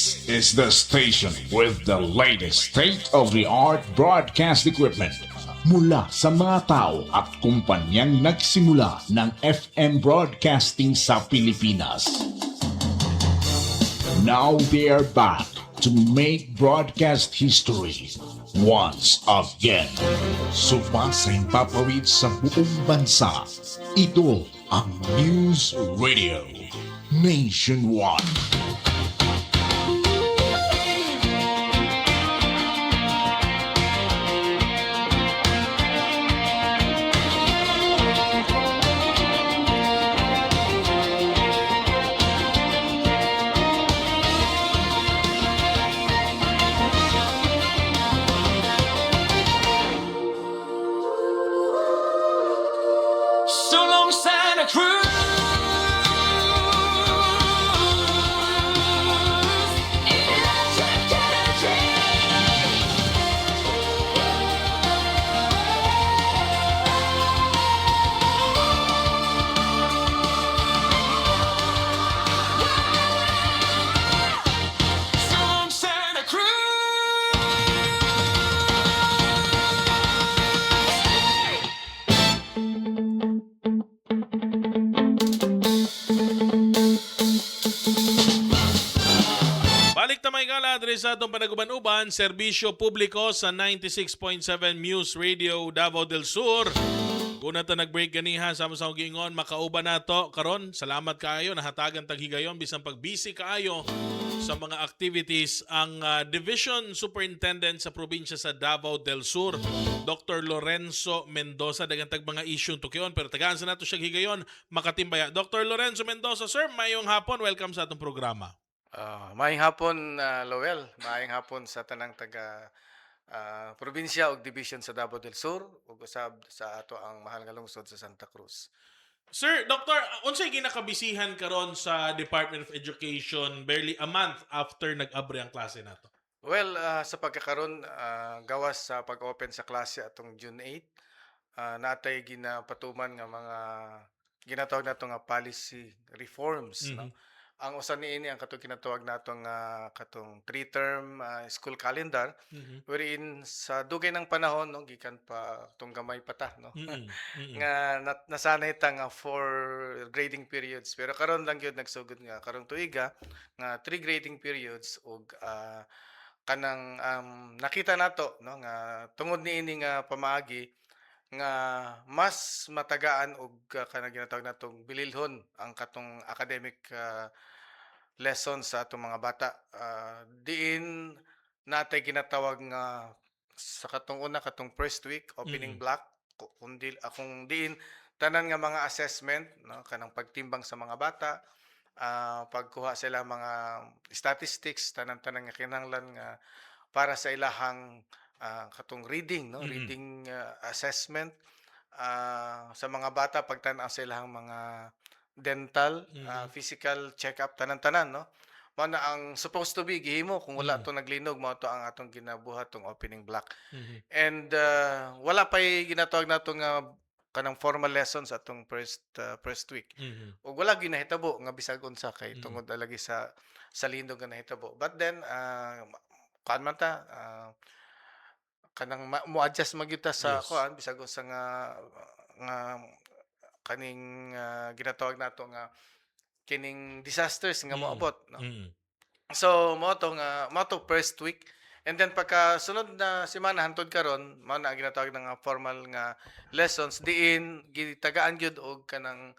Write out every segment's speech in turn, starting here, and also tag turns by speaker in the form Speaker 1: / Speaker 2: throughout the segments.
Speaker 1: This is the station with the latest state-of-the-art broadcast equipment mula sa mga tao at kumpanyang nagsimula ng FM broadcasting sa Pilipinas. Now they are back to make broadcast history once again. Sumasang papawid sa buong bansa. Ito ang News Radio Nationwide.
Speaker 2: So long, Santa Cruz. Electric energy. So long, Santa Cruz.
Speaker 3: Balik na may gala, adres sa atong panaguban-uban, serbisyo publiko sa 96.7 Muse Radio Davao del Sur. Kung nato nag-break ganiha, sama sa giingon, makauban nato karon. Salamat kaayo, nahatagan taghigayon, bisan pag-busy kaayo sa mga activities ang Division Superintendent sa probinsya sa Davao del Sur, Dr. Lorenzo Mendoza. Dagantag mga issue tukyon, pero tagaan sa nato siya higayon, makatimbaya. Dr. Lorenzo Mendoza, sir, mayong hapon, welcome sa atong programa.
Speaker 4: Maayong hapon, Lowell. Maayong hapon sa tanang taga probinsya ug division sa Davao del Sur ug usab sa ato ang mahal nga lungsod sa Santa Cruz.
Speaker 3: Sir, Doctor, unsay ginakabisihan karon sa Department of Education barely a month after nag-abre ang klase nato?
Speaker 4: Well, sa pagkakaroon, gawas sa pag-open sa klase atong June 8, natay ginapatuman nga mga ginatawag nato nga policy reforms, no? Ang usa niini ang katong ginatawag nato nga katong 3-term school calendar, wherein sa dugay ng panahon, no, gikan pa tong gamay pa ta, no, nga nasanay ta nga 4 grading periods, pero karon lang gyud nagsugod nga karong tuiga nga 3 grading periods ug kanang nakita nato, no, nga tungod niini nga pamaagi nga mas matagaan og kanang ginatawag natong bililhon ang katong academic lessons sa atong mga bata. Diin natay ginatawag nga sa katong una katong first week opening block, kundi akong diin tanan nga mga assessment, no, kanang pagtimbang sa mga bata, pagkuha sila mga statistics, tanan-tanan nga kinahanglan nga para sa ilahang katong reading, no, reading assessment, sa mga bata pagtan-aw sa ilahang mga dental, physical check-up, tanan-tanan, no. Mao na ang supposed to be gihimo kung wala to naglinog, mao to ang atong ginabuhat tong opening block. And wala pa'y ginatawag nato nga kanang formal lessons atong first week. Ug wala gyud nahitabo nga bisag unsa kay tungod na lagi sa linog nga nahitabo. But then kuan man ta, kanang mo-adjust man gyud ta sa
Speaker 3: Yes.
Speaker 4: kuan bisag unsa nga kaning ginatawag nato nga kining disasters nga moabot, no. So mao to first week, and then pagka sunod na semana hantod karon mao na ang ginatawag nga formal nga lessons, diin gitagaan gyud og kanang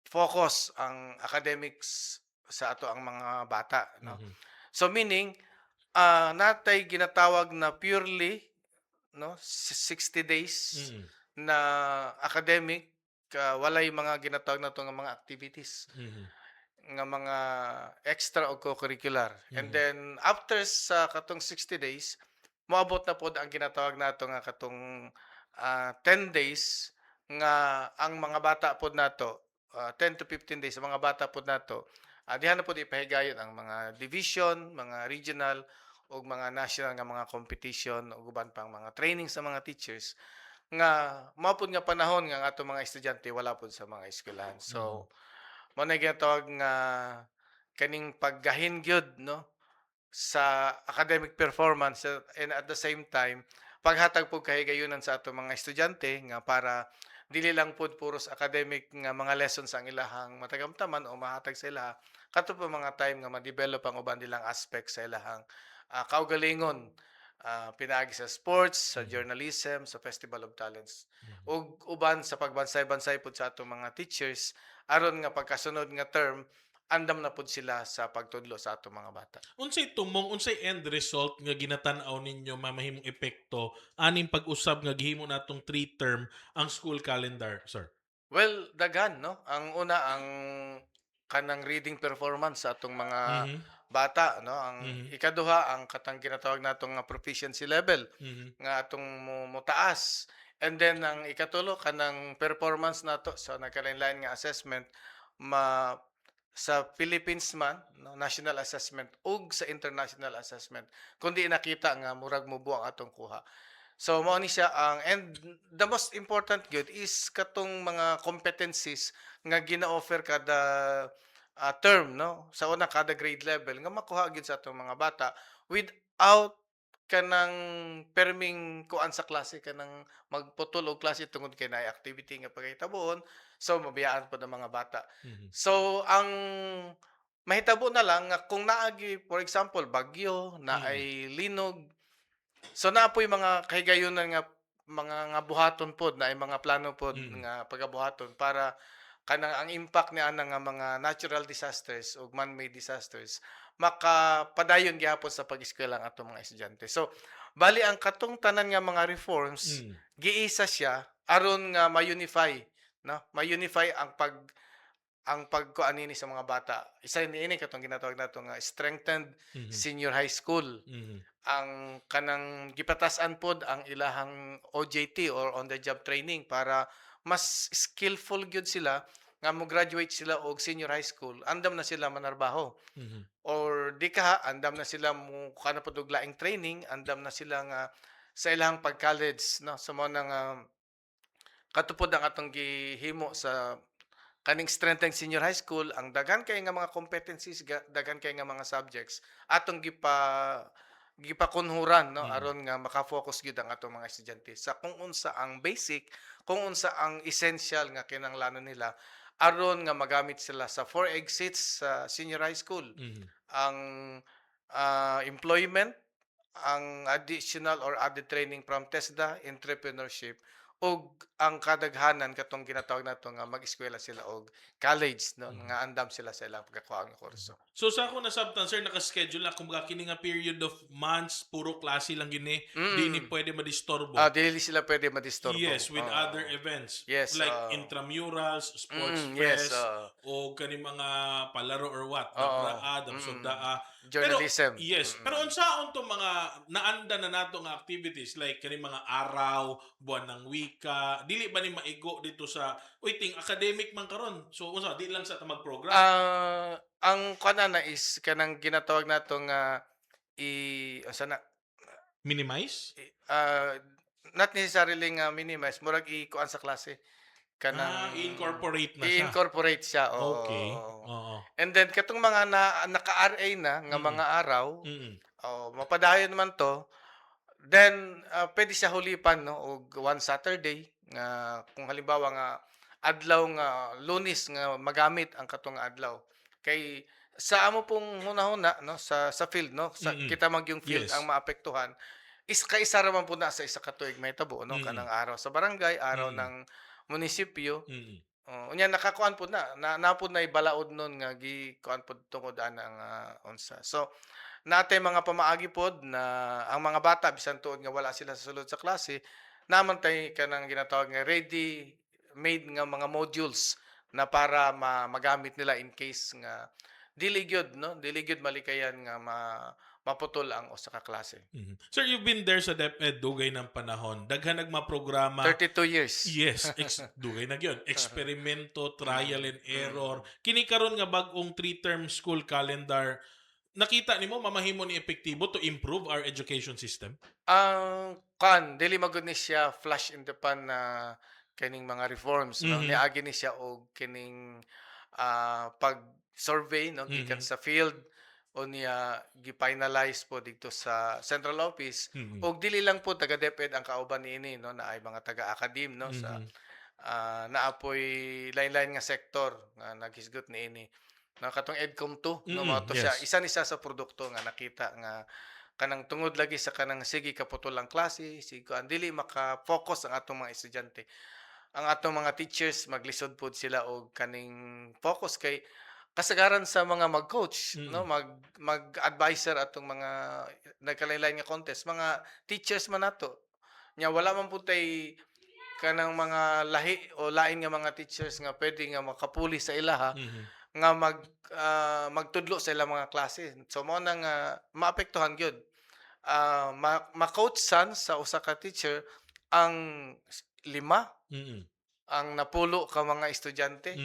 Speaker 4: focus ang academics sa ato ang mga bata, no. So meaning natay ginatawag na purely, no, 60 days na academic, walay mga ginatawag nato nga mga activities nga mga extra o co-curricular. And then after sa katong 60 days, moabot na pod ang ginatawag nato nga katong 10 days nga ang mga bata pod nato, 10 to 15 days ang mga bata pod nato, diha na pod ipahigayon ang mga division, mga regional ug mga national nga mga competition ug uban pang mga training sa mga teachers nga mao pod nga panahon nga ang atong mga estudyante wala pod sa mga eskwelahan. So mao na ginatawag nga kaning paggahin gyud no sa academic performance and at the same time paghatag pug kahigayunan sa ato mga estudyante nga para dili lang pud puros academic nga mga lessons ang ilahang matagamtaman o mahatag sa ila kadto pa mga time nga ma-develop ang uban nilang aspect sa ilahang kaugalingon pinaagi sa sports, sa journalism, sa Festival of Talents ug uban sa pagbansay-bansay pud sa atong mga teachers aron nga pagkasunod nga term andam na pud sila sa pagtudlo sa atong mga bata.
Speaker 3: Unsay tumong, unsay end result nga ginatan-aw ninyo mamahimong epekto aning pag-usab nga gihimo natong 3-term ang school calendar, sir?
Speaker 4: Well, daghan no. Ang una ang kanang reading performance sa atong mga
Speaker 3: Mhm.
Speaker 4: bata no. Ang
Speaker 3: Mhm.
Speaker 4: ikaduha ang katang ginatawag natong nga proficiency level
Speaker 3: Mhm.
Speaker 4: nga atong motaas. And then ang ikatulo kanang performance nato sa nagkalain-lain nga assessment ma sa Philippines man no, national assessment ug sa international assessment kundi nakita nga murag mubo ang atong kuha. So mao ni siya ang and the most important good is katong mga competencies nga gina-offer kada term no sa una kada grade level nga makuha gyud sa atong mga bata without kanang perming kuan sa klase kanang magputol og klase tungod kay naay activity nga pagkahitaboon so mabiyaan pod ang mga bata.
Speaker 3: Mhm.
Speaker 4: So ang mahitabo na lang nga kung naagi for example bagyo, naay linog, so naapoy mga kahigayunan nga mga buhaton pod naay mga plano pod
Speaker 3: Mm.
Speaker 4: nga pagabuhaton para kanang ang impact ni ana nga mga natural disasters ug man-made disasters makapadayon gyapon sa pag-eskwela ang atong mga estudyante. So bali ang katong tanan nga mga reforms
Speaker 3: Mm.
Speaker 4: giisa siya aron nga ma-unify no, ma-unify ang pagkuan nini sa mga bata. Isa niini katong ginatawag nato nga strengthened
Speaker 3: Mhm.
Speaker 4: senior high school.
Speaker 3: Mhm.
Speaker 4: Ang kanang gipatasan pod ang ilahang OJT or on the job training para mas skillful gyud sila nga mo graduate sila og senior high school andam na sila manarbaho
Speaker 3: Mhm.
Speaker 4: or di ka andam na sila mo kana pod og laing training andam na sila nga sa ilahang pag-college no sa mo nang katupod ang atong gihimo sa kaning strengthened senior high school ang daghan kay nga mga competencies daghan kay nga mga subjects atong gipakunhuran no
Speaker 3: Mm.
Speaker 4: aron nga maka-focus gyud ang atong mga estudyante sa kung unsa ang basic, kung unsa ang essential nga kinahanglanon nila aron nga magamit sila sa 4 exits sa senior high school.
Speaker 3: Mhm.
Speaker 4: Ang employment, ang additional or added training from TESDA, entrepreneurship, ug ang kadaghanan katong ginatawag nato nga mag-eskwela sila og college no
Speaker 3: Mhm.
Speaker 4: nga andam sila sa ilang pagkakuha nga kurso.
Speaker 3: So sa ako nasabtan sir naka-schedule na kumbaga kini nga period of months puro klase lang gini di ni
Speaker 4: Mm.
Speaker 3: pwede madisturbo.
Speaker 4: Dili sila pwede madisturbo.
Speaker 3: Yes, with other events
Speaker 4: Yes,
Speaker 3: like intramurals, sports
Speaker 4: yes,
Speaker 3: fest, o kani mga palaro or what,
Speaker 4: oo,
Speaker 3: dabraa, dabsugdaa.
Speaker 4: journalism.
Speaker 3: Pero yes, pero unsaon to mga naanda na nato nga activities like kani mga araw, buwan ng wika, dili ba ni maigo dito sa uy ting academic man karon. So unsa di lang sa ta mag-program.
Speaker 4: Ang kanana is kanang ginatawag nato nga unsa na
Speaker 3: Minimize?
Speaker 4: not necessarily nga minimize murag ikuan sa klase kanang
Speaker 3: I-incorporate na siya.
Speaker 4: i-incorporate siya
Speaker 3: Okay.
Speaker 4: oo.
Speaker 3: Oo.
Speaker 4: And then katong mga naka-RA na nga mga araw
Speaker 3: Mm.
Speaker 4: mapadayon naman to then pwede siya hulipan no og one Saturday nga kung halimbawa nga adlaw nga Lunes nga magamit ang katong adlaw kay sa amo pong hunahuna no sa field no sa
Speaker 3: Mm.
Speaker 4: kita mag yung field
Speaker 3: Yes.
Speaker 4: ang maapektuhan is kaisa ra man po na sa isa ka tuig mahitabo no
Speaker 3: Mm.
Speaker 4: kanang araw sa barangay araw
Speaker 3: Mm.
Speaker 4: ng munisipyo.
Speaker 3: Mm.
Speaker 4: Unya nakakuan po na po na ibalaod nun nga kuan po tungod ana nga unsa. So natay mga pamaagi pod na ang mga bata bisan tuod nga wala sila sa sulod sa klase naman tay kanang ginatawag nga ready made nga mga modules na para magamit nila in case nga dili gyud no dili gyud malikayan nga maputol ang usa ka klase.
Speaker 3: Mhm. Sir, you've been there sa DepEd dugay ng panahon. Daghan nagma-programa.
Speaker 4: 32 years.
Speaker 3: Yes, dugay na gyud. Eksperimento, trial and error. Kini karon nga bag-ong 3-term school calendar, nakita nimo mamahimo ni epektibo to improve our education system?
Speaker 4: Ang dili magud ni siya flash in the pan na kining mga reforms no
Speaker 3: Mhm.
Speaker 4: niagi ni siya og kining survey no gikan sa field unya gi-finalize po dito sa central office ug dili lang po taga DepEd ang kauban niini no na ay mga taga academe no sa naapoy lain-lain nga sektor nga naghisgot niini na katong EDCOM 2 no mao to siya
Speaker 3: Yes.
Speaker 4: isa sa produkto nga nakita nga kanang tungod lagi sa kanang sige kaputulang klase sige kuan dili maka-focus ang atong mga estudyante ang atong mga teachers maglisod pod sila og kaning focus kay kasagaran sa mga mag-coach no mag-advisor atong mga nagkalain-lain nga contest mga teachers man nato nya wala man pud tay kanang mga lahi o lain nga mga teachers nga pwede nga makapuli sa ilaha nga magtudlo sa ilang mga klase so mo nang maapektuhan gyud ma-coach san sa usa ka teacher ang lima ang napulo ka mga estudyante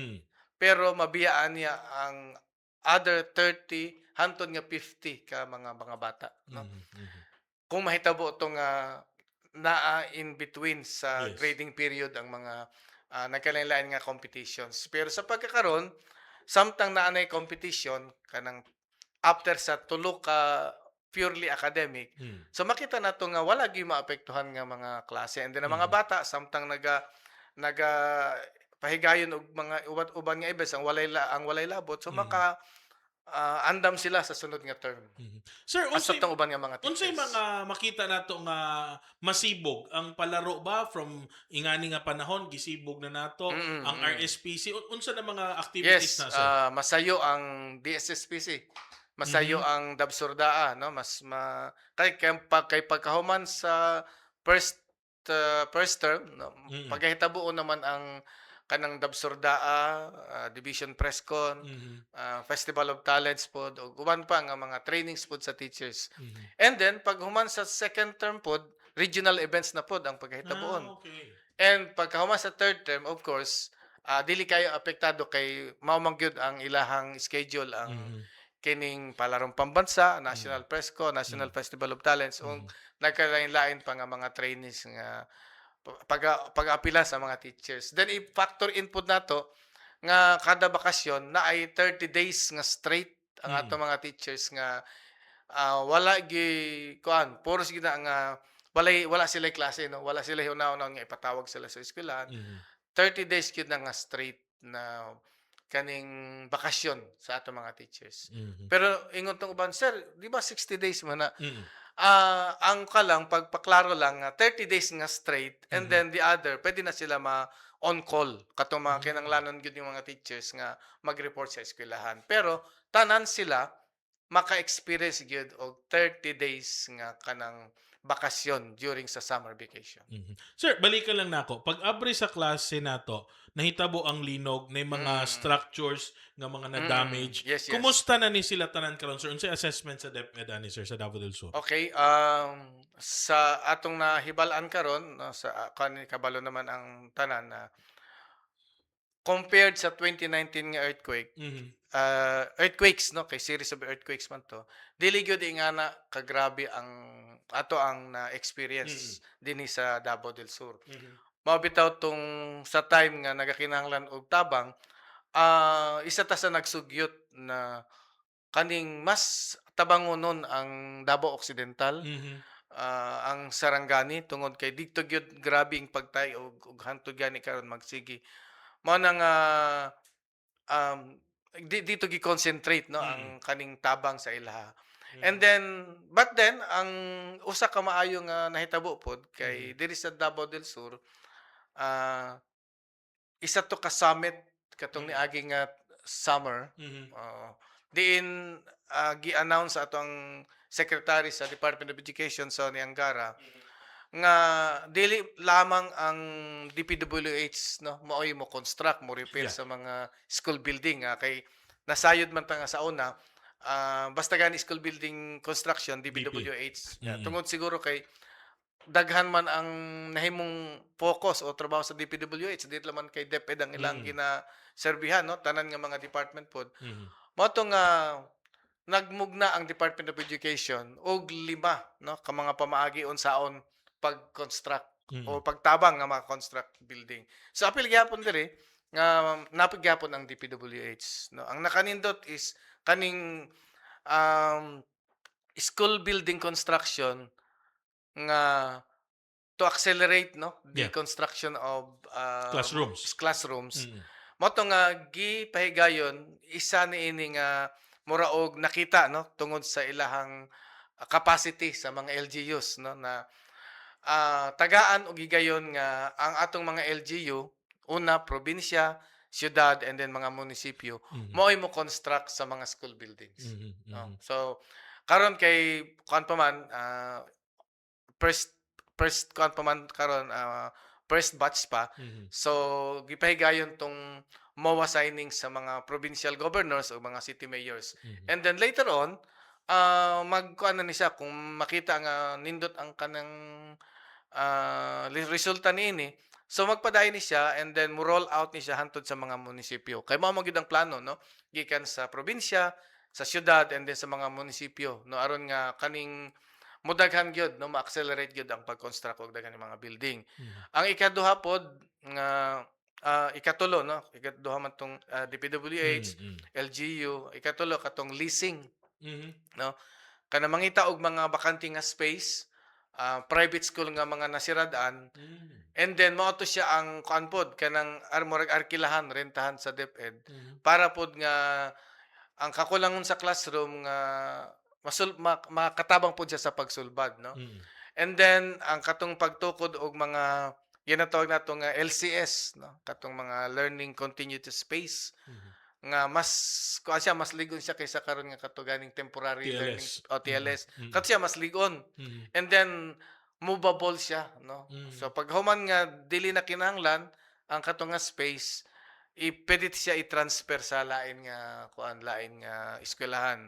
Speaker 4: pero mabiyaan niya ang other 30 hantod nga 50 ka mga bata no kung mahitabo tong naa in between sa
Speaker 3: Yes.
Speaker 4: grading period ang mga nagkalain-lain nga competitions pero sa pagkakaron samtang naa nay competition kanang after sa tulo ka purely academic so makita nato nga wala gyud maapektuhan nga mga klase and then ang mga bata samtang naga pahigayon og mga uban nga ibes ang walay labot so maka andam sila sa sunod nga term
Speaker 3: Sir,
Speaker 4: asap tong uban nga mga
Speaker 3: unsay
Speaker 4: teachers.
Speaker 3: mga makita nato nga masibog ang palaro ba from ingani nga panahon gisibog na nato ang RSPC unsa na mga activities
Speaker 4: Yes,
Speaker 3: na sir?
Speaker 4: masayo ang DSSPC. Masayo ang Dabsurdaa, no? Kay pagkahuman sa first term, no? Pagkahitabuo naman ang kanang Dabsurdaa, Division Presscon, Festival of Talents pod ug uban pa nga mga trainings pod sa teachers. And then pag human sa second term pod, regional events na pod ang pagkahitabuon.
Speaker 3: Okay.
Speaker 4: And pagkahuman sa third term, of course, dili kayo apektado kay mao man gyud ang ilahang schedule ang kining palarong pambansa, National Pressco, National Festival of Talents ug nagkalain-lain pa nga mga trainees nga pag-apila sa mga teachers. Then i-factor in pud nato nga kada bakasyon na ay 30 days nga straight ang ato mga teachers nga wala gi kuan puros gid nga wala sila klase no wala sila hunaw-hunaw nga ipatawag sila sa eskwelahan 30 days gyud na nga straight na kaning bakasyon sa ato mga teachers pero ingon tong uban sir di ba 60 days man na ang kalang pagpaklaro lang 30 days nga straight and then the other pwede na sila on call katong mga kinanglanon gyud yung mga teachers nga mag-report sa eskwelahan pero tanan sila maka-experience gyud og 30 days nga kanang bakasyon during sa summer vacation.
Speaker 3: Sir, balikan lang nako. Pag abri sa klase nato, nahitabo ang linog na mga structures nga mga na-damage.
Speaker 4: Yes.
Speaker 3: Kumusta na ni sila tanan karon sir? Unsay assessment sa DepEd ani sir sa Davao del Sur?
Speaker 4: Okay, sa atong nahibalaan karon no, sa kabalo naman ang tanan na compared sa 2019 nga earthquake, earthquakes no kay series of earthquakes man to dili gyud ingana kagrabe ang ato ang na-experience dinhi sa Davao del Sur. Mao bitaw tong sa time nga nagakinahanglan og tabang isa ta sa nagsugyot na kaning mas tabangonon ang Davao Occidental ang Sarangani tungod kay dito gyud grabing pagtay og hantod gani karon magsigi mao nang dito gi-concentrate no ang kaning tabang sa ilaha. And then but then ang usa ka maayo nga nahitabo pod kay diri sa Davao del Sur isa to ka summit katong niagi nga summer diin gi-announce ato ang secretary sa Department of Education Sonny Angara nga dili lamang ang DPWH no maoy mo construct mo repair sa mga school building kay nasayod man ta nga sa una basta gani school building construction DPWH tungod siguro kay daghan man ang nahimong focus o trabaho sa DPWH dili man kay DepEd ang ilang ginaserbihan no tanan nga mga department pod mao to nga nagmugna ang Department of Education og 5 no ka mga pamaagi unsaon pag-construct o pagtabang nga mga construct building. So apil gyapon diri nga napagyapon ang DPWH, no. Ang nakanindot is kaning um, school building construction nga to accelerate, no, the
Speaker 3: Yeah.
Speaker 4: construction of
Speaker 3: Classrooms.
Speaker 4: classrooms.
Speaker 3: Mm.
Speaker 4: Mo to nga gipahigayon isa niini nga mura og nakita, no, tungod sa ilahang capacity sa mga LGUs, no, na tagaan og gigayon nga ang atong mga LGU una probinsya, siyudad, and then mga munisipyo mo'y mo construct sa mga school buildings.
Speaker 3: Mhm,
Speaker 4: No?
Speaker 3: mhm.
Speaker 4: So karon kay kuan pa man first kuan pa man karon first batch pa.
Speaker 3: Mhm.
Speaker 4: So gipahigayon tong MOA signing sa mga provincial governors o mga city mayors. And then later on magkuan na ni siya kung makita nga nindot ang kanang resulta niini. So magpadayon ni siya and then mo roll out ni siya hantod sa mga munisipyo. Kay mao mo gyud ang plano, no, gikan sa probinsya, sa siyudad, and then sa mga munisipyo, no, aron nga kaning mudaghan gyud, no, ma-accelerate gyud ang pag-construct og daghan mga building. Ang ikaduha pod nga ikatulo, no, ikaduha man tong DPWH, LGU, ikatulo katong leasing,
Speaker 3: Mhm.
Speaker 4: no, kana mangita og mga bakante nga space, private school nga mga nasiradaan. And then mao to siya ang kuan pod kanang murag arkilahan, rentahan sa DepEd para pod nga ang kakulangon sa classroom nga makatabang pod siya sa pagsulbad, no. And then ang katong pagtukod og mga ginatawag nato nga LCS, no, katong mga learning continuity space nga mas kuan siya mas ligon siya kaysa karon nga kato ganing temporary learning
Speaker 3: TLS.
Speaker 4: o TLS. Kato siya mas ligon. And then movable siya, no. So pag human nga dili na kinahanglan ang kato nga space, pwede siya i-transfer sa lain nga kuan, lain nga eskwelahan.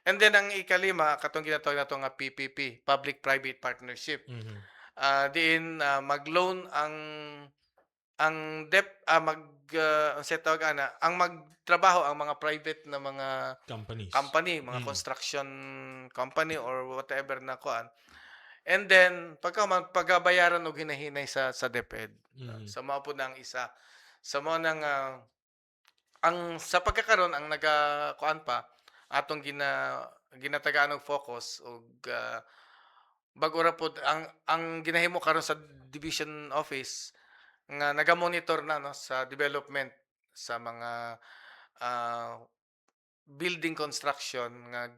Speaker 4: And then ang ikalima katong ginatawag nato nga PPP, public private partnership. Diin mag-loan ang ang sa tawag ana, ang magtrabaho ang mga private na mga
Speaker 3: Companies.
Speaker 4: company, mga construction company or whatever na kuan. And then pagkabayaran og hinahinay sa DepEd. Sa mao po na ang isa. Sa mao nang ang sa pagkakaron ang kuan pa atong ginatagaan og focus og bag-o ra pod ang ginahimo karon sa division office nga naga-monitor na, no, sa development sa mga building construction nga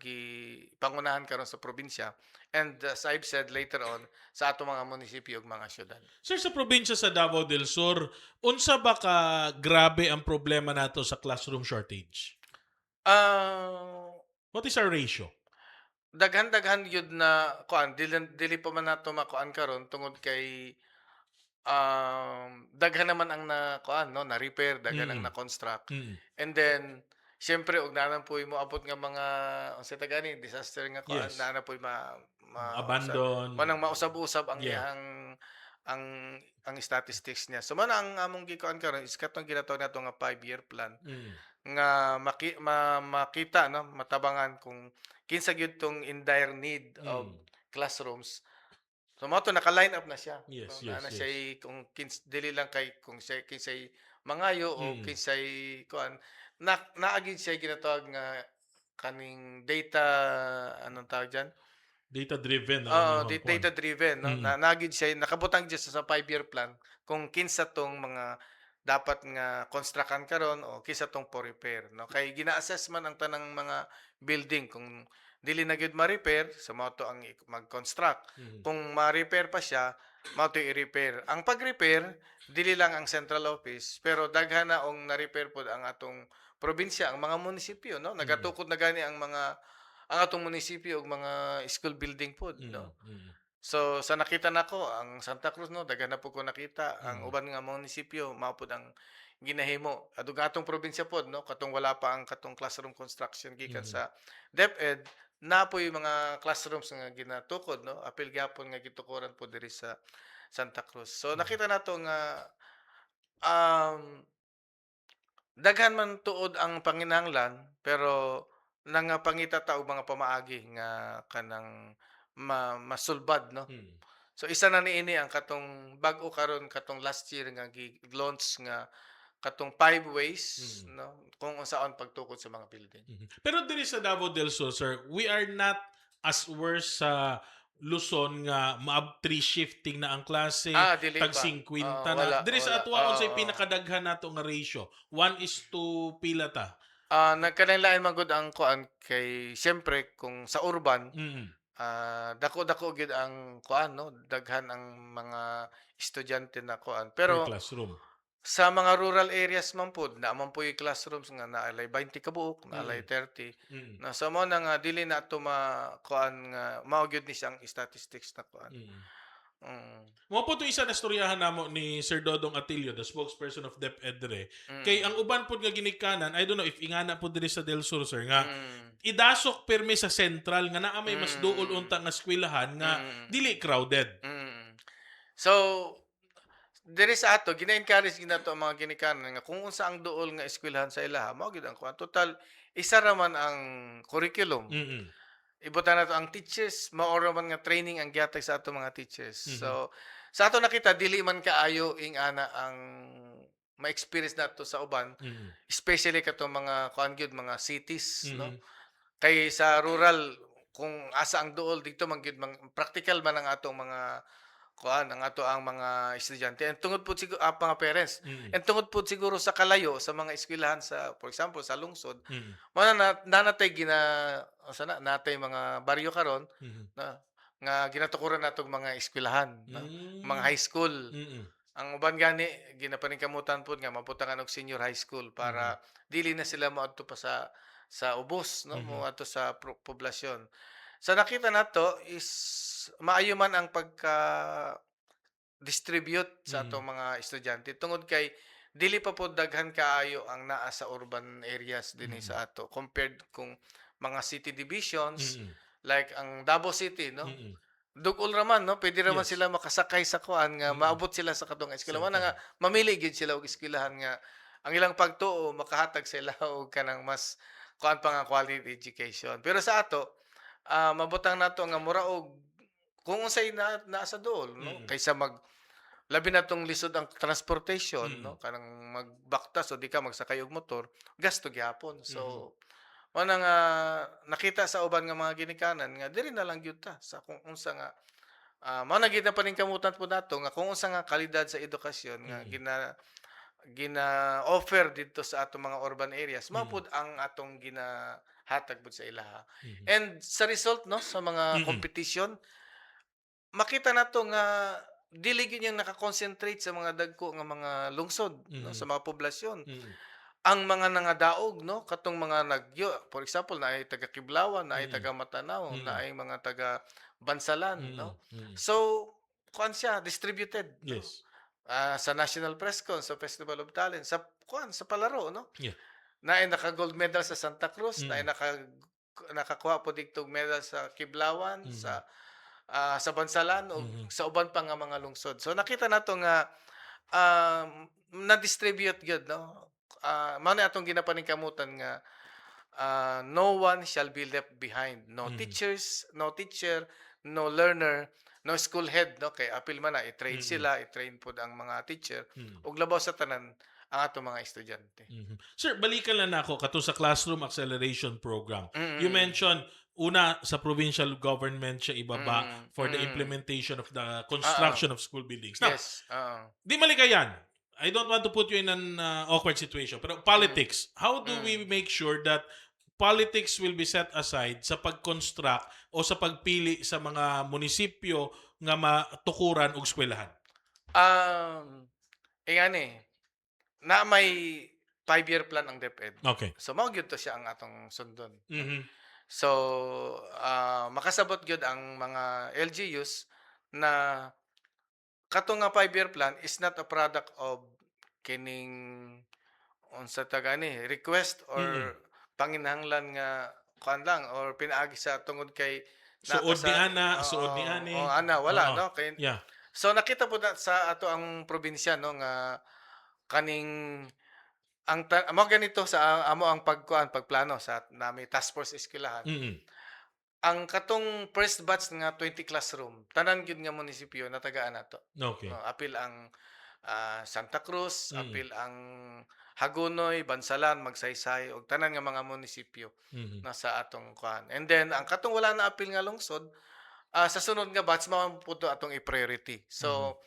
Speaker 4: pangunahan karon sa probinsya, and as I've said later on sa ato mga munisipyo ug mga syudad.
Speaker 3: Sir, sa probinsya sa Davao del Sur, unsa ba ka grabe ang problema nato sa classroom shortage? What is our ratio?
Speaker 4: Daghan-daghan yun na kuan, dili pa man nato makuan karon tungod kay daghan naman ang na kuan, no, na repair, daghan ang na construct. And then syempre og nanan poy mo abot nga mga unsa ta gani disaster nga kuan,
Speaker 3: Yes.
Speaker 4: naana poy
Speaker 3: Abandon.
Speaker 4: manang mausab-usab ang
Speaker 3: Yeah.
Speaker 4: iyang ang statistics niya. So man ang among gikuan karon is katong ginatawag nato nga 5-year plan nga makita, no, matabangan kung kinsa gyud tong in dire need of classrooms. So mo to naka-line up na siya.
Speaker 3: Yes,
Speaker 4: So,
Speaker 3: yes,
Speaker 4: na
Speaker 3: yes.
Speaker 4: siya kung dili lang kay kung siya kinsay mangayo o kinsay kuan naagid siya ginatawag nga kaning data anong tawag diyan?
Speaker 3: Data-driven.
Speaker 4: Data-driven, no? Nagid siya nakabutang siya sa 5-year plan kung kinsa tong mga dapat nga konstrakan karon o kinsa tong for repair, no? Kay gina-assess man ang tanang mga building kung dili na gyud ma-repair, sa mao to ang mag-construct. Kung ma-repair pa siya, mao to i-repair. Ang pag-repair dili lang ang central office, pero daghan na og na-repair pod ang atong probinsya, ang mga munisipyo, no? Nagatukod na gani ang atong munisipyo og mga school building pod, no? So sa nakita nako ang Santa Cruz, no, daghan na po ko nakita ang uban nga munisipyo mao pod ang ginahimo. Adug atong probinsya pod, no, katong wala pa ang katong classroom construction gikan sa DepEd, na po yung mga classrooms nga ginatukod, no, apil gyapon nga gitukuran po diri sa Santa Cruz. So nakita nato nga daghan man tuod ang panginahanglan pero nangapangita ta og mga pamaagi nga kanang masulbad, no. So isa na niini ang katong bag-o karon katong last year nga gi-launch nga katong 5 ways no kung unsaon pagtukod sa mga building.
Speaker 3: Pero diri sa Davao del Sur, sir, we are not as worse sa Luzon nga maab 3 shifting na ang klase,
Speaker 4: Dili
Speaker 3: tag
Speaker 4: pa.
Speaker 3: 50
Speaker 4: Oo,
Speaker 3: na.
Speaker 4: wala,
Speaker 3: Diri sa
Speaker 4: wala.
Speaker 3: atuwa unsay
Speaker 4: Oo.
Speaker 3: pinakadaghan nato nga ratio? 1:1 pila ta?
Speaker 4: Nagkalain man gud ang kuan kay siyempre kung sa urban
Speaker 3: Mm.
Speaker 4: dako-dako gid ang kuan no, daghan ang mga estudyante na kuan.
Speaker 3: Per
Speaker 4: Pero
Speaker 3: classroom.
Speaker 4: sa mga rural areas man pod na man po'y classrooms nga naay 20 ka buok, naay 30.
Speaker 3: Mm.
Speaker 4: Na sa mo na nga dili na to kuan nga mao gyud ni siyang statistics na kuan.
Speaker 3: Mm.
Speaker 4: Mm.
Speaker 3: Mo po to isa na istoryahan namo ni Sir Dodong Atilio, the spokesperson of DepEd dire. Kay ang uban pod nga ginikanan, I don't know if ingana po diri sa Del Sur, sir, nga idasok permi sa central nga naa may mas duol unta nga eskwelahan nga dili crowded.
Speaker 4: So diri sa ato gina-encourage ginato ang mga ginikanan nga kung unsa ang duol nga eskwelahan sa ilaha mao gyud ang kuan. Total isa ra man ang curriculum.
Speaker 3: Mm.
Speaker 4: Ibutan nato ang teachers, mao ra man nga training ang gihatag sa ato mga teachers. So sa ato nakita dili man kaayo ing ana ang ma-experience nato sa uban, especially kato mga kuan gyud mga cities no. Kay sa rural kung asa ang duol dito man gyud practical man ang atong mga kuan ang ato ang mga estudyante and tungod po siguro mga parents and tungod po siguro sa kalayo sa mga eskwelahan sa for example sa lungsod mana nanatay natay mga baryo karon na nga ginatukuran natong mga eskwelahan mga high school ang uban gani ginapaningkamutan pod nga mabutangan og senior high school para dili na sila moadto pa sa ubos no moadto sa poblasyon. Sa nakita nato is maayo man ang pagka-distribute sa atong mga estudyante tungod kay dili pa po daghan kaayo ang naa sa urban areas dinhi sa ato compared kung mga city divisions like ang Davao City no. Dugol raman no, pwede raman sila makasakay sa kuan nga maabot sila sa katong eskwelahan nga mamili gid sila og eskwelahan nga ang ilang pagtuo makahatag sila og kanang mas kuan pa nga quality education. Pero sa ato mabutang nato nga mura og kung unsay naa sa duol no kaysa labi na tong lisod ang transportation no kanang magbaktas o di ka magsakay og motor gasto gyapon. So mo na nga nakita sa uban nga mga ginikanan nga diri na lang gyud ta sa kung unsa nga mao na gyud na paningkamutan po nato nga kung unsa nga kalidad sa edukasyon nga gina-offer dito sa atong mga urban areas mao pud ang atong ginahatag pud sa ilaha. And sa result no sa mga competition makita nato nga dili gyud yang naka-concentrate sa mga dagko nga mga lungsod no sa mga poblasyon. Ang mga nangadaog no katong mga for example naay taga Kiblawan, naay taga Matanao, naay mga taga Bansalan no. So kuan siya distributed.
Speaker 3: Yes.
Speaker 4: Sa National Press Con, sa Festival of Talent, sa palaro no.
Speaker 3: Yeah.
Speaker 4: Naay naka-gold medal sa Santa Cruz, naay nakakuha po digtog medal sa Kiblawan, sa Bansalan o sa uban pa nga mga lungsod. So nakita nato nga na-distribute gyud no. Mao ni atong ginapaningkamutan nga no one shall be left behind. No teachers, no teacher, no learner, no school head no kay apil man na i-train sila, i-train pod ang mga teacher ug labaw sa tanan ang atong mga estudyante.
Speaker 3: Sir, balikan lang nako kato sa Classroom Acceleration Program. You mentioned una sa provincial government siya ibaba for the implementation of the construction of school buildings. Now,
Speaker 4: Yes.
Speaker 3: di malikayan. I don't want to put you in an awkward situation. Pero politics, how do we make sure that politics will be set aside sa pag-construct o sa pagpili sa mga munisipyo nga matukuran og eskwelahan?
Speaker 4: Ingani, na may 5-year plan ang DepEd.
Speaker 3: Okay.
Speaker 4: So mao gyud to siya ang atong sundon.
Speaker 3: Mhm.
Speaker 4: So makasabot gyud ang mga LGUs na kato nga 5-year plan is not a product of kining unsa tagani request or panginahanglan nga kuan lang or pinaagi sa tungod kay
Speaker 3: Suod ni ana, suod ni ani.
Speaker 4: ana wala
Speaker 3: Oo.
Speaker 4: no kay
Speaker 3: Yeah.
Speaker 4: so nakita po na sa ato ang probinsya no nga kaning amo ganito sa amo ang pagplano sa nami task force eskwelahan. Ang katong first batch nga 20 classroom tanan gyud nga munisipyo natagaan nato.
Speaker 3: Okay.
Speaker 4: Apil ang Santa Cruz,
Speaker 3: Mm.
Speaker 4: apil ang Hagonoy, Bansalan, Magsaysay ug tanan nga mga munisipyo
Speaker 3: Mhm.
Speaker 4: nasa atong kuan. And then ang katong wala na apil nga lungsod, sa sunod nga batch mao puto atong i-priority. So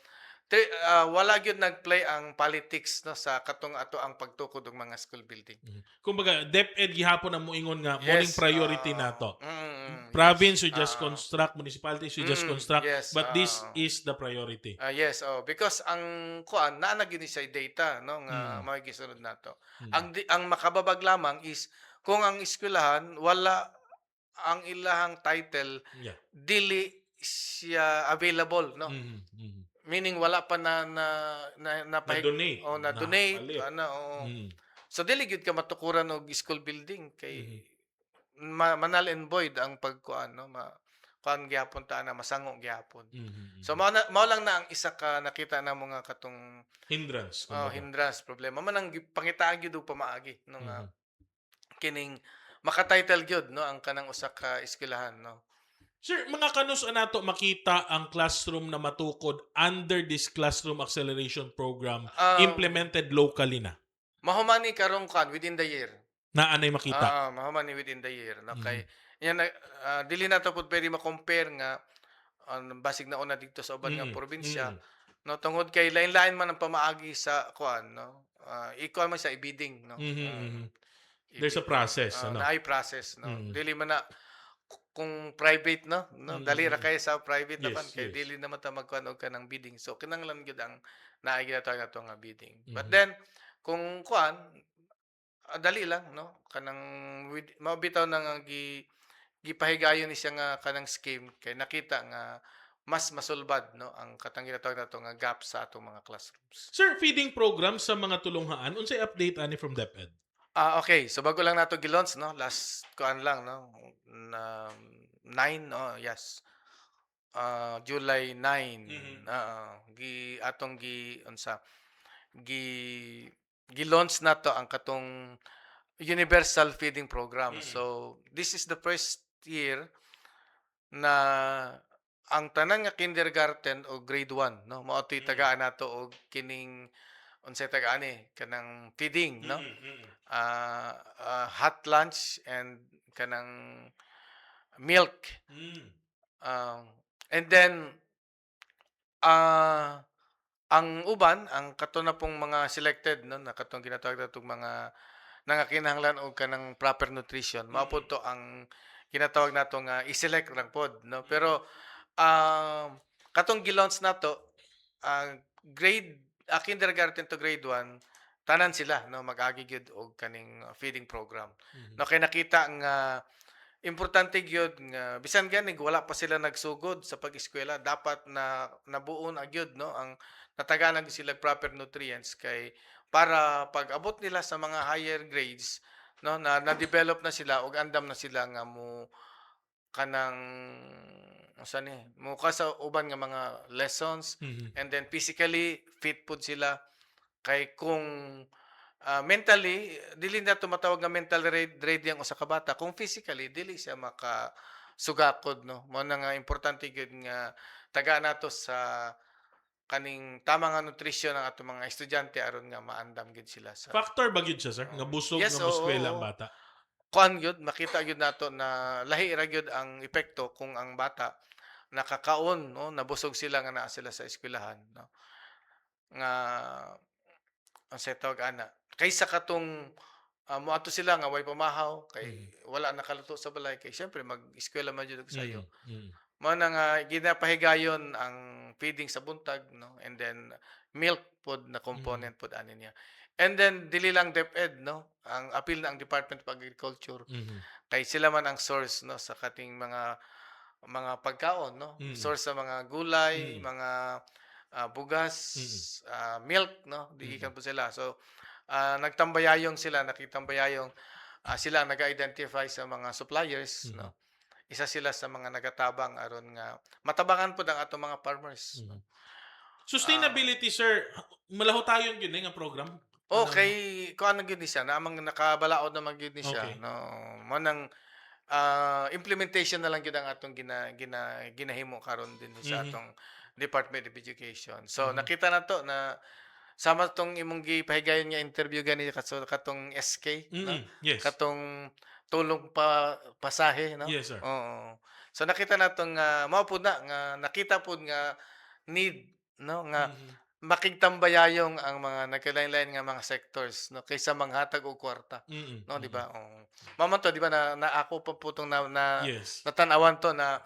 Speaker 4: wala gyud nag-play ang politics no sa katong ato ang pagtukod og mga school building.
Speaker 3: Kumbaga, DepEd gihapon ang moingon nga morning
Speaker 4: Yes,
Speaker 3: priority nato.
Speaker 4: yes.
Speaker 3: Province should just construct, municipality should just construct,
Speaker 4: Yes,
Speaker 3: but this is the priority.
Speaker 4: yes, because ang kuan naa na gini say data no nga mao gisunod nato. Ang makababag lamang is kung ang eskwelahan wala ang ilahang title
Speaker 3: Yeah.
Speaker 4: dili siya available no.
Speaker 3: Mhm, mhm.
Speaker 4: Meaning wala pa
Speaker 3: Na-donate.
Speaker 4: o na donate
Speaker 3: Napalit.
Speaker 4: ano oo.
Speaker 3: Mhm.
Speaker 4: So dili gyud ka matukuran og school building kay manal and void ang pagkuan no kuan gyapon ta na masango gyapon.
Speaker 3: Mhm,
Speaker 4: So
Speaker 3: mhm.
Speaker 4: mao lang na ang isa ka nakita na mga katong
Speaker 3: Hindrance, kumbaga.
Speaker 4: hindrance problema man ang pangitaan gyud og pamaagi no nga
Speaker 3: Mhm.
Speaker 4: kining maka-title gyud no ang kanang usa ka eskwelahan no.
Speaker 3: Sir, mga kanus nato makita ang classroom na matukod under this classroom acceleration program implemented locally na.
Speaker 4: Mahumani karong kuan within the year.
Speaker 3: Na anay makita.
Speaker 4: Mahumani within the year no
Speaker 3: Mhm.
Speaker 4: kay yan dili na to pud pwede ma-compare nga basig na una dito sa uban nga
Speaker 3: Mm,
Speaker 4: probinsya
Speaker 3: mm.
Speaker 4: no tungod kay lain-lain man ang pamaagi sa kuan no. Ikuan man sa ibidding no.
Speaker 3: Mhm, mhm. There's a process, ano?
Speaker 4: Naay process no.
Speaker 3: Mm.
Speaker 4: Dili man na kung private no, dali ra kay sa private
Speaker 3: Yes,
Speaker 4: naman kay
Speaker 3: yes.
Speaker 4: dili naman ta magkuan og kanang bidding. So kinahanglan gyud ang naay ginatawag nato nga bidding. But
Speaker 3: Mhm.
Speaker 4: then kung kuan dali lang no kanang mao bitaw na nga gipahigayon ni siya nga kanang scheme kay nakita nga mas masulbad no ang katang ginatawag nato nga gap sa atong mga classrooms.
Speaker 3: Sir, feeding program sa mga tulunghaan, unsay update ani from DepEd?
Speaker 4: Okay. So bago lang nato gi-launch no, last kuan lang no, na 9 yes. July 9.
Speaker 3: Mhm.
Speaker 4: Atong unsa gi-launch nato ang katong universal feeding program. So this is the first year na ang tanan nga kindergarten o grade 1 no, mao to'y tagaan nato og kining unsay tagaan ni kanang feeding no. Hot lunch and kanang milk. And then ang uban ang kato na pong mga selected no na katong ginatawag natong mga nangakinahanglan og kanang proper nutrition mao pod to ang ginatawag nato nga i-select lang pod no pero katong gi-launch nato kindergarten to grade 1 tanan sila no mag-agi gyud og kaning feeding program. No kay nakita nga importante gyud nga bisan gani wala pa sila nagsugod sa pag-eskwela dapat na nabuon agyud no ang nataganan sila proper nutrients kay para pag abot nila sa mga higher grades no na-develop na sila og andam na sila nga mo kanang unsa ni mo ka sa uban nga mga lessons and then physically fit pud sila kay kung mentally dili na to matawag nga mental ready ang usa ka bata kung physically dili siya maka sugakod no mo na nga importante gyud nga taga nato sa kaning tama nga nutrisyon ng atong mga estudyante aron nga maandam gyud sila sa
Speaker 3: Factor ba gyud siya, sir? Nga busog
Speaker 4: Yes,
Speaker 3: nga moskwela ang
Speaker 4: oo.
Speaker 3: bata?
Speaker 4: kuan gyud makita gyud nato na lahi ra gyud ang epekto kung ang bata nakakaon no nabusog sila nga naa sila sa eskwelahan no nga unsay tawag ana kaysa katong moadto sila nga way pamahaw kay wala nakaluto sa balay kay syempre mag-eskwela man jud og sayo. Mao na nga ginapahigayon ang feeding sa buntag no and then milk pod na component pod ani niya. And then dili lang DepEd no ang appeal na ang Department of Agriculture kay sila man ang source no sa kating mga pagkaon no source sa mga gulay, mga bugas, milk no diikan po sila. So nagtambayayong sila nakitambayayong sila ang nag-identify sa mga suppliers no isa sila sa mga nagatabang aron nga matabangan pud ang atong mga farmers.
Speaker 3: Sustainability, sir, malahotayon gyud nga program.
Speaker 4: Okay, kuan gyud ni siya na amang nakabalaod naman gyud ni siya
Speaker 3: Okay.
Speaker 4: no mo nang implementation na lang gyud ang atong ginahimo karon din sa atong Department of Education. So nakita na to na sama tong imong gipahigayon nga interview gani katong SK, no?
Speaker 3: Yes.
Speaker 4: Katong tulong pa pasahe, no?
Speaker 3: Yes, sir.
Speaker 4: Oo. So nakita nato nga mao pud na nga nakita pud nga need, no, nga
Speaker 3: Mhm.
Speaker 4: makigtambayayong ang mga nagkalain-lain nga mga sectors, no, kaysa manghatag og kwarta,
Speaker 3: Mm.
Speaker 4: no, di
Speaker 3: Mm.
Speaker 4: ba? Oo. Mao man to, di ba, na ako pa po tong
Speaker 3: Yes.
Speaker 4: natanawan to na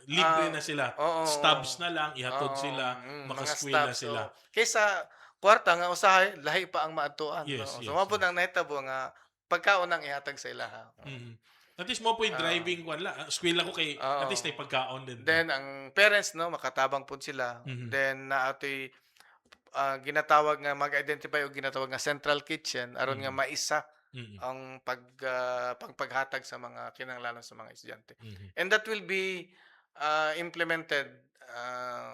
Speaker 3: Libre na sila.
Speaker 4: oo,
Speaker 3: Stabs na lang, ihatod
Speaker 4: oo,
Speaker 3: sila,
Speaker 4: mga
Speaker 3: makaskwela
Speaker 4: staff.
Speaker 3: sila.
Speaker 4: So, kaysa kwarta nga usahay lahi pa ang maadtuan,
Speaker 3: Yes,
Speaker 4: no? So,
Speaker 3: yes,
Speaker 4: mao pud
Speaker 3: yes.
Speaker 4: ang nahitabo nga pagkaon ang ihatag sa ilaha.
Speaker 3: Mhm. At least mo po yung
Speaker 4: Oo,
Speaker 3: driving kwan la. Eskwela ko kay at
Speaker 4: oo.
Speaker 3: least may pagkaon din ba.
Speaker 4: Then ang parents, no, makatabang pud sila.
Speaker 3: Mhm.
Speaker 4: Then naatoy ginatawag nga mag-identify o ginatawag nga central kitchen aron nga
Speaker 3: Mhm.
Speaker 4: maisa
Speaker 3: Mm.
Speaker 4: ang pagpaghatag sa mga kinahanglanon sa mga estudyante.
Speaker 3: Mhm.
Speaker 4: And that will be implemented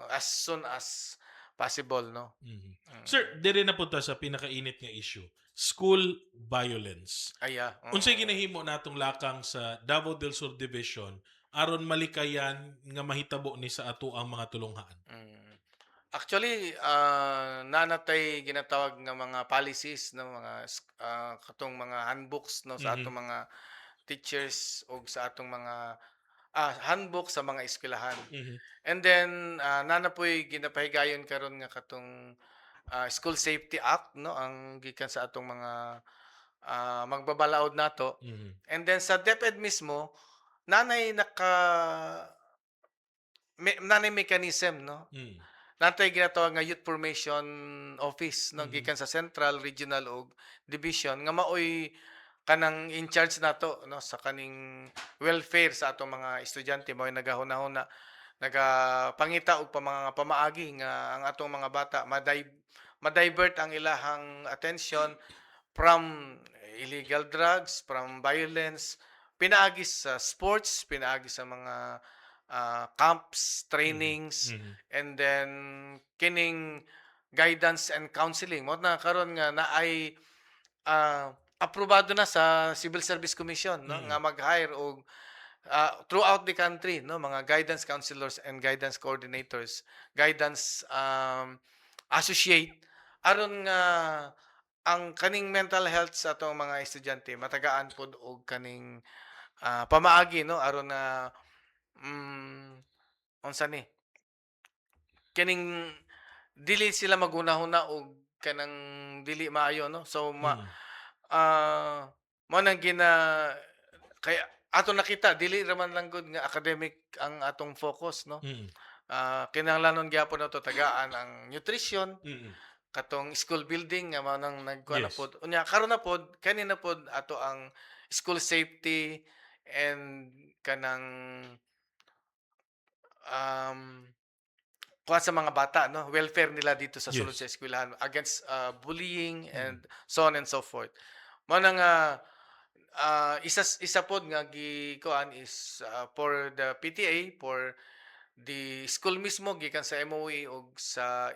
Speaker 4: as soon as possible, no?
Speaker 3: Mhm.
Speaker 4: Mm.
Speaker 3: Sir, dire na punta sa pinakainit nga issue. School violence.
Speaker 4: Aya.
Speaker 3: Unsay ginahimo natong lakang sa Davao del Sur Division aron malikayan nga mahitabo ni sa ato ang mga tulunghaan.
Speaker 4: Mm. Actually, nanatay ginatawag nga mga policies no mga katong mga handbooks no sa
Speaker 3: Mhm.
Speaker 4: atong mga teachers o sa atong mga handbook sa mga eskwelahan.
Speaker 3: Mhm.
Speaker 4: And then nanapoy ginapahigayon karon nga katong School Safety Act, no, ang gikan sa atong mga magbabalaod nato.
Speaker 3: Mhm.
Speaker 4: And then sa DepEd mismo nanay nanay mechanism, no,
Speaker 3: Mhm.
Speaker 4: natay ginatawag nga Youth Formation Office, no,
Speaker 3: Mhm.
Speaker 4: gikan sa Central, Regional ug Division nga maoy kanang in charge nato, no, sa kaning welfare sa atong mga estudyante. Mao'y nagahuna-huna, nagapangita og mga pamaagi nga ang atong mga bata ma-divert ang ilahang attention from illegal drugs, from violence, pinaagi sa sports, pinaagi sa mga camps,
Speaker 3: Mhm.
Speaker 4: trainings,
Speaker 3: Mhm.
Speaker 4: and then kining guidance and counseling. Mo na karon nga naay aprobado na sa Civil Service Commission, no, nga
Speaker 3: Mhm.
Speaker 4: mag-hire og throughout the country, no, mga guidance counselors and guidance coordinators, guidance associate aron nga ang kaning mental health sa atong mga estudyante matagaan pod og kaning pamaagi, no, aron na unsa ni kining dili sila maghunahuna og kanang dili maayo, no. So
Speaker 3: Mhm.
Speaker 4: ah mao nang kaya ato nakita dili ra man lang gud nga academic ang atong focus, no.
Speaker 3: Mhm.
Speaker 4: Kinahanglanon gyapon nato tagaan ang nutrition,
Speaker 3: Mhm.
Speaker 4: katong school building nga mao nang nagkuha na
Speaker 3: Yes.
Speaker 4: pod. Unya karon na pod kani na pod ato ang school safety and kanang um kuha sa mga bata, no, welfare nila dito sa sulod sa
Speaker 3: Yes.
Speaker 4: eskwelahan against bullying
Speaker 3: Mhm.
Speaker 4: and so on and so forth. Mao na nga isa pod nga gikuan is for the PTA, for the school mismo gikan sa MOE ug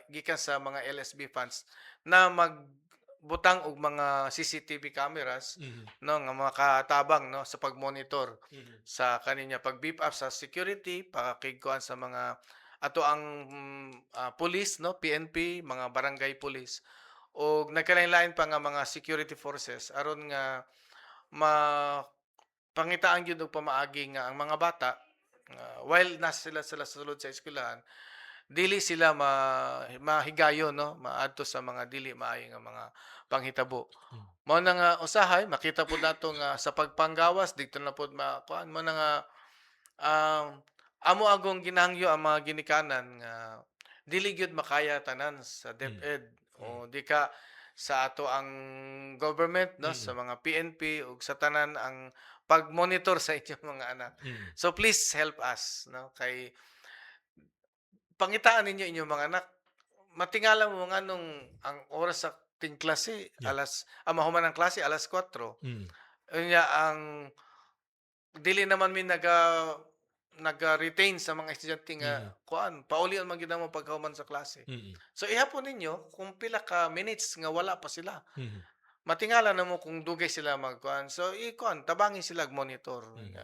Speaker 4: gikan sa mga LSB funds na magbutang og mga CCTV cameras,
Speaker 3: Mhm.
Speaker 4: no, nga makatabang, no, sa pagmonitor
Speaker 3: Mhm.
Speaker 4: sa kaninya pag-beef up sa security, pakigkuan sa mga ato ang police, no, PNP, mga barangay police ug nagkalain-lain pa nga mga security forces aron nga pangitaan gyud og pamaagi nga ang mga bata while nasa sila sa sulod sa eskwelahan dili sila mahigayon, no, maadto sa mga dili maayo nga mga panghitabo.
Speaker 3: Mhm.
Speaker 4: Mao na nga usahay makita pud nato nga sa pagpanggawas dito na pud makuan mo na nga amo agong ginahangyo ang mga ginikanan nga dili gyud makaya tanan sa
Speaker 3: Mhm.
Speaker 4: DepEd
Speaker 3: Mhm.
Speaker 4: o di ka sa ato ang government, no, sa
Speaker 3: Mhm.
Speaker 4: mga PNP ug sa tanan ang pag-monitor sa inyong mga anak.
Speaker 3: Mhm.
Speaker 4: So please help us, no, kay pangitaan ninyo inyong mga anak. Matingala mo nga nung ang oras sa ting klase
Speaker 3: Yeah.
Speaker 4: mahuman ang klase alas 4.
Speaker 3: Mhm.
Speaker 4: Unya ang dili naman mi naga-retain sa mga estudyante nga
Speaker 3: Mhm.
Speaker 4: kuan paulion man gyud mo pagkahuman sa klase.
Speaker 3: Mhm.
Speaker 4: So ihapon ninyo kung pila ka minutes nga wala pa sila.
Speaker 3: Mhm.
Speaker 4: Matingala na mo kung dugay sila magkuan. So ikuan tabangin sila monitor.
Speaker 3: Mhm.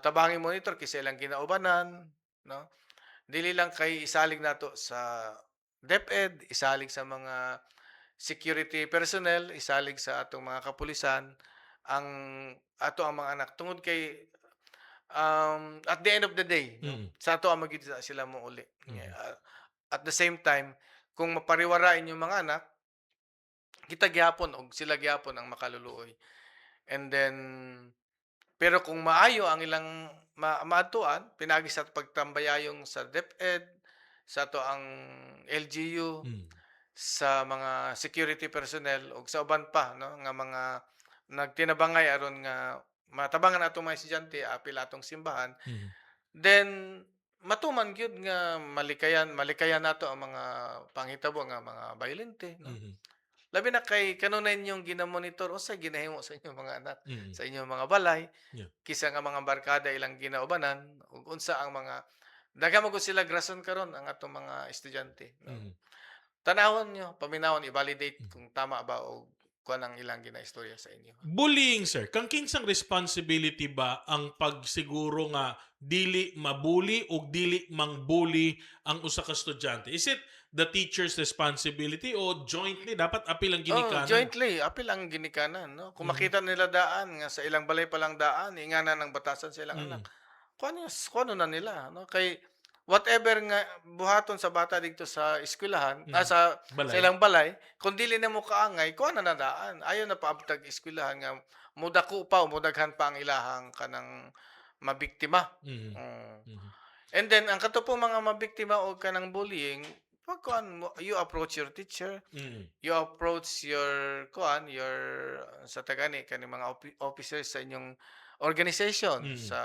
Speaker 4: Tabangin monitor kay sa ilang ginaubanan, no? Dili lang kay isalig nato sa DepEd, isalig sa mga security personnel, isalig sa atong mga kapulisan, ang ato ang mga anak tungod kay at the end of the day, no,
Speaker 3: Mm.
Speaker 4: sa ato ang magiging sila mo uli.
Speaker 3: Mhm.
Speaker 4: At the same time, kung mapariwarain yung mga anak, kita gyapon og sila gyapon ang makaluluoy. And then, pero kung maayo ang ilang maatuan, pinagi sa pagtambayayong sa DepEd, sa to ang LGU,
Speaker 3: Mm.
Speaker 4: sa mga security personnel ug sa uban pa no nga mga nagtinabangay aron nga matabangan atong mga estudyante apil atong simbahan,
Speaker 3: Mhm.
Speaker 4: then matuman gyud nga malikayan nato ang mga panghitabo nga mga bayolente no.
Speaker 3: Mhm.
Speaker 4: Labi na kay kanunay ninyong ginamonitor unsay ginahimo sa inyong mga anak,
Speaker 3: Mm.
Speaker 4: sa inyong mga balay,
Speaker 3: Yeah.
Speaker 4: kisa nga mga barkada ilang ginaubanan ug unsa ang mga daghan mo gud sila grason karon ang atong mga estudyante no.
Speaker 3: Mhm.
Speaker 4: Tanawon niyo, paminawon, i-validate
Speaker 3: Mhm.
Speaker 4: kung tama ba o kuan ang ilang ginaistorya sa inyo.
Speaker 3: Bullying, sir. Kang kinsang responsibility ba ang pagsiguro nga dili mabuli o dili mangbuli ang usa ka estudyante? Is it the teacher's responsibility o jointly dapat apil ang
Speaker 4: Oh,
Speaker 3: ginikanan?
Speaker 4: jointly, apil ang ginikanan, no? Kung
Speaker 3: Mhm.
Speaker 4: makita nila daan nga sa ilang balay pa lang daan, ingana ng batasan sa ilang anak.
Speaker 3: Mm.
Speaker 4: Kung ano na nila, no? Kay whatever nga buhaton sa bata dito sa eskwelahan,
Speaker 3: Mhm.
Speaker 4: sa
Speaker 3: Balay.
Speaker 4: ilang balay, kung dili na mo kaangay, kuha na daan. Ayaw na paabtag eskwelahan nga mudako pa o mudaghan pa ang ilahang kanang mabiktima.
Speaker 3: Mhm.
Speaker 4: Mm.
Speaker 3: Mhm.
Speaker 4: And then ang kato po mga mabiktima o kanang bullying, pagkuan mo, you approach your teacher,
Speaker 3: Mhm.
Speaker 4: you approach your kuan, your sa tagani kani mga officers sa inyong organization,
Speaker 3: Mhm.
Speaker 4: sa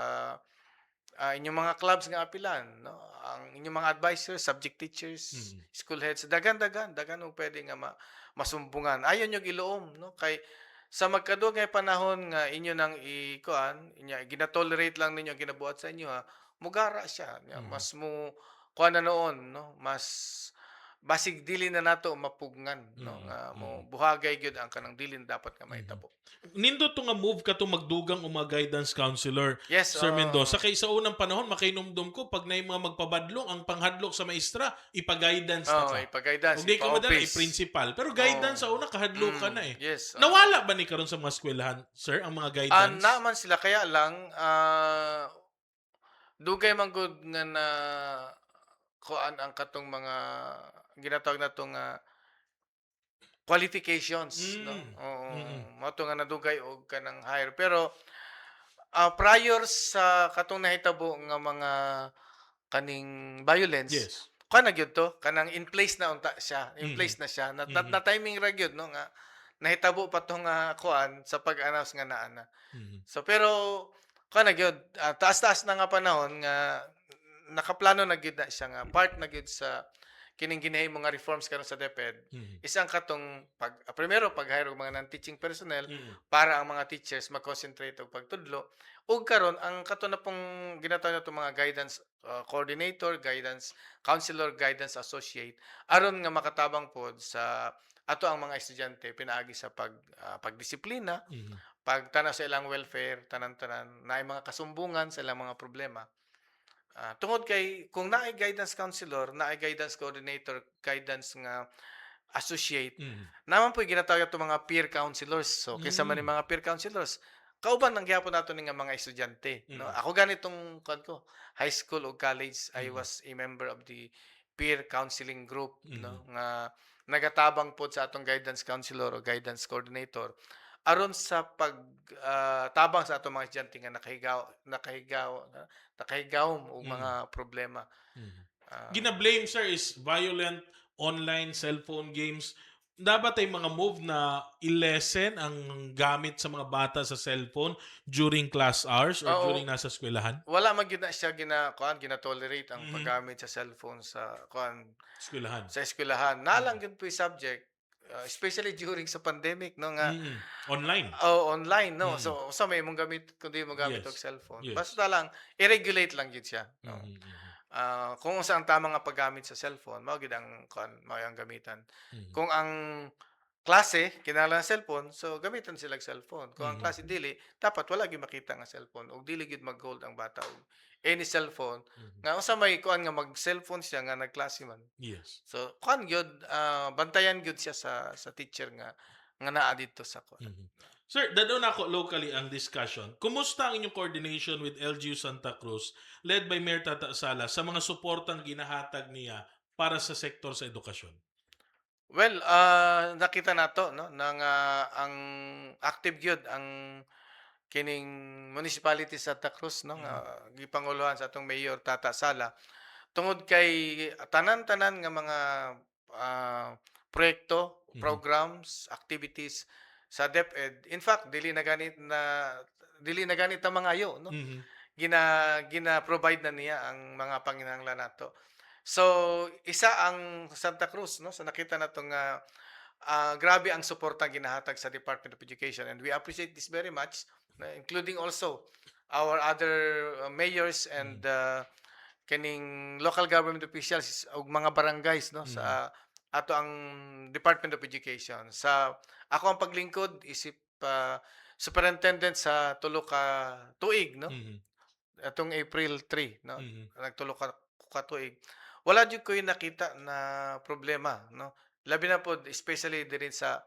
Speaker 4: inyong mga clubs nga apilan, no? Ang inyong mga advisors, subject teachers,
Speaker 3: Mhm.
Speaker 4: school heads, dagan og pwede nga masumbungan. Ayon yung iluom, no? Kay sa magkadugay panahon nga inyo nang ikuan, inya ginatolerate lang ninyo ang ginabuhat sa inyo ha, mugara siya. Nya,
Speaker 3: Mhm.
Speaker 4: mas mo kuan na noon, no? Mas basig dili na nato mapugngan, no?
Speaker 3: Mhm.
Speaker 4: Nga mo
Speaker 3: Mhm.
Speaker 4: buhagay gyud ang kanang dilin dapat nga
Speaker 3: Mhm.
Speaker 4: mahitabo.
Speaker 3: Nindot to nga move ka to magdugang o mga guidance counselor,
Speaker 4: Yes,
Speaker 3: Sir Mendoza. Kay sa unang panahon, makainomdom ko, pag na mga magpabadlong, ang panghadlok sa maestra, ipa-guidance na ka.
Speaker 4: ipa-guidance,
Speaker 3: Kung di ka madala,
Speaker 4: ipa-office.
Speaker 3: i-principal. Pero guidance sa una, kahadlok ka na eh.
Speaker 4: Yes.
Speaker 3: Nawala ba ni karon sa mga eskwelahan, sir, ang mga guidance?
Speaker 4: Naman sila kaya lang dugay man gud nga na kuan ang katong mga ginatawag natong qualifications, no?
Speaker 3: Mm.
Speaker 4: Oo,
Speaker 3: Mm-mm.
Speaker 4: mao to nga nadugay og kanang higher. Pero prior sa katong nahitabo nga mga kaning violence,
Speaker 3: Yes.
Speaker 4: kuan na gyud to, kanang in place na unta siya. In
Speaker 3: Mhm.
Speaker 4: place na siya.
Speaker 3: Mhm.
Speaker 4: Na timing ra gyud no nga nahitabo pa tong kuan sa pag-announce nga naa na.
Speaker 3: Mhm.
Speaker 4: So pero kuan na gyud, taas-taas na nga panahon nga nakaplano na gyud na siya nga part na gyud sa kining ginahimo nga reforms karon sa DepEd.
Speaker 3: Mhm.
Speaker 4: Isang katong primero pag-hire og mga non-teaching personnel
Speaker 3: Mhm.
Speaker 4: para ang mga teachers mag-concentrate og pagtudlo. Ug karon ang kato na pong ginatawag nato mga guidance coordinator, guidance counselor, guidance associate aron nga makatabang pod sa ato ang mga estudyante pinaagi sa pagdisiplina,
Speaker 3: Mhm.
Speaker 4: pagtanaw sa ilang welfare, tanan-tanan, naay mga kasumbungan sa ilang mga problema. Tungod kay kung naay guidance counselor, naay guidance coordinator, guidance nga associate,
Speaker 3: Mhm.
Speaker 4: naman po'y ginatawag ato mga peer counselors. So kinsa man ni
Speaker 3: Mm.
Speaker 4: mga peer counselors, kauban ng gyapon nato ni nga mga estudyante, no?
Speaker 3: Mm.
Speaker 4: Ako ganitong kuan ko, high school o college, I
Speaker 3: Mhm.
Speaker 4: was a member of the peer counseling group, no?
Speaker 3: Mhm.
Speaker 4: Nga nagatabang pod sa atong guidance counselor o guidance coordinator aron sa tabang sa atong mga estudyante nga nakahigawom og mga
Speaker 3: Mhm.
Speaker 4: problema.
Speaker 3: Mhm.
Speaker 4: Ah,
Speaker 3: Gina-blame, sir, is violent online cellphone games. Dapat ay mga move na i-lessen ang gamit sa mga bata sa cellphone during class hours or
Speaker 4: oo,
Speaker 3: during nasa eskwelahan?
Speaker 4: wala man gyud na siya gina-tolerate ang
Speaker 3: Mhm.
Speaker 4: paggamit sa cellphone
Speaker 3: Eskwelahan.
Speaker 4: sa eskwelahan. Nalang gyud po'y subject, especially during sa pandemic no nga
Speaker 3: Mm. Online.
Speaker 4: online no.
Speaker 3: Mm.
Speaker 4: So sa may mong gamit kundi mo gamit og
Speaker 3: Yes.
Speaker 4: cellphone.
Speaker 3: Yes.
Speaker 4: Basta lang i-regulate lang gyud siya, no.
Speaker 3: Mhm. Mhm.
Speaker 4: Kung unsa ang tama nga paggamit sa cellphone, mao gyud ang mao ang gamitan.
Speaker 3: Mhm.
Speaker 4: Kung ang klase kinahanglan ng cellphone, so gamiton sila og cellphone. Kung ang
Speaker 3: Mhm.
Speaker 4: klase dili, dapat wala gyud makita nga cellphone ug dili gyud mag-hold ang bata og any cellphone nga unsa may kuan nga mag-cellphone siya nga nagklase man.
Speaker 3: Yes.
Speaker 4: So kuan gyud bantayan gyud siya sa teacher nga naa dito sa kuan.
Speaker 3: Sir, dadon ako locally ang discussion. Kumusta ang inyong coordination with LGU Santa Cruz led by Mayor Tata Sala sa mga suportang ginahatag niya para sa sektor sa edukasyon?
Speaker 4: Well, nakita nato no nang ang active gyud ang kining municipality sa Santa Cruz no nga gipanguluhan sa atong Mayor Tata Sala tungod kay tanan-tanan nga mga proyekto, programs, activities sa DepEd. In fact, dili na ganit ang mga ayo no. Gina-provide na niya ang mga panginahanglan nato. So, isa ang Santa Cruz no sa nakita nato nga grabe ang suporta ginahatag sa Department of Education and we appreciate this very much including also our other mayors and kining local government officials ug mga barangays no sa ato ang Department of Education. Sa ako ang paglingkod isip superintendent sa tulo ka tuig no atong April 3 no nagtulo ka tuig wala jud ko yung nakita na problema no labi na pod especially din sa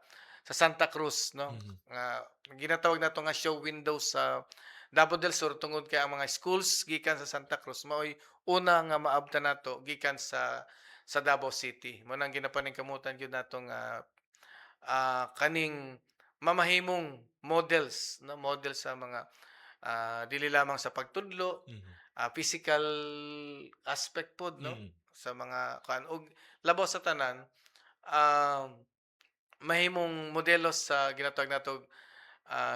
Speaker 4: Santa Cruz no nga ginatawag nato nga show windows sa Davao del Sur tungod kay ang mga schools gikan sa Santa Cruz mao'y una nga maabtan nato gikan sa Davao City mo nang ginapaningkamutan gyud nato nga kaning mamahimong models no model sa mga dili lamang sa pagtudlo physical aspect pod no sa mga kan og labaw sa tanan mahimong modelos sa ginatawag nato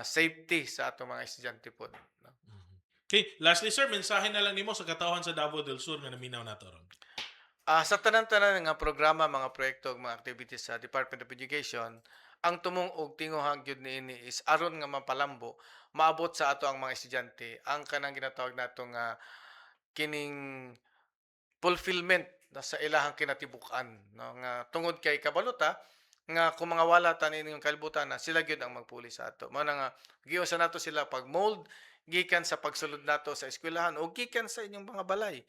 Speaker 4: safety sa atong mga estudyante pod no?
Speaker 3: Okay, lastly sir, mensahe na lang nimo sa katawhan sa Davao del Sur nga naminaw nato ron.
Speaker 4: Sa tanan-tanan nga programa, mga proyekto, mga activities sa Department of Education, ang tumong og tinguhang gyud niini is aron nga mapalambo, maabot sa ato ang mga estudyante ang kanang ginatawag nato nga kining fulfillment na sa ilahang kinatibuk-an no nga tungod kay kabaluta nga kung mga wala ta nining kalibutan na sila gyud ang magpuli sa ato. Mao na nga giusa nato sila pag mold gikan sa pagsulod nato sa eskwelahan o gikan sa inyong mga balay.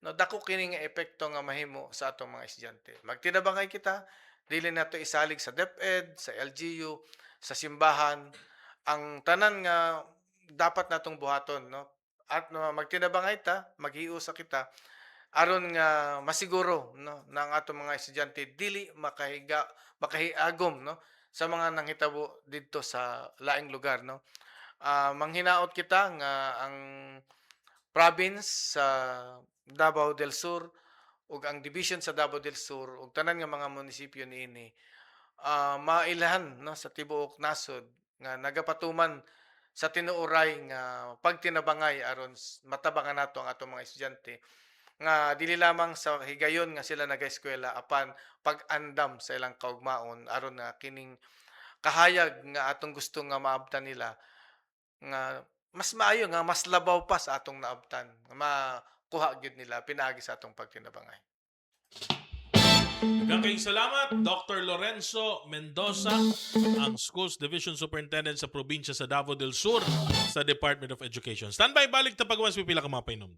Speaker 4: No, dako kini nga epekto nga mahimo sa atong mga estudyante. Magtinabangay kita, dili nato isalig sa DepEd, sa LGU, sa simbahan, ang tanan nga dapat natong buhaton, no? At magtinabangay ta, maghiusa kita aron nga masiguro no ng atong mga estudyante dili makahiagom no sa mga nanghitabo didto sa laing lugar no. Manghinaot kita nga ang province sa Davao del Sur ug ang division sa Davao del Sur ug tanan nga mga munisipyo niini mailahan no sa tibuok nasod nga nagapatuman sa tinuoray nga pagtinabangay aron matabangan nato ang atong mga estudyante nga dili lamang sa higayon nga sila nagaeskwela apan pag-andam sa ilang kaugmaon aron nga kining kahayag nga atong gusto nga maabtan nila nga mas maayo nga mas labaw pa sa atong naabtan nga makuha gyud nila pinaagi sa atong pagtinabangay.
Speaker 3: Daghang kayong salamat, Dr. Lorenzo Mendoza, ang Schools Division Superintendent sa probinsya sa Davao del Sur sa Department of Education. Standby, balik ta pagwas pipila ka mga painom.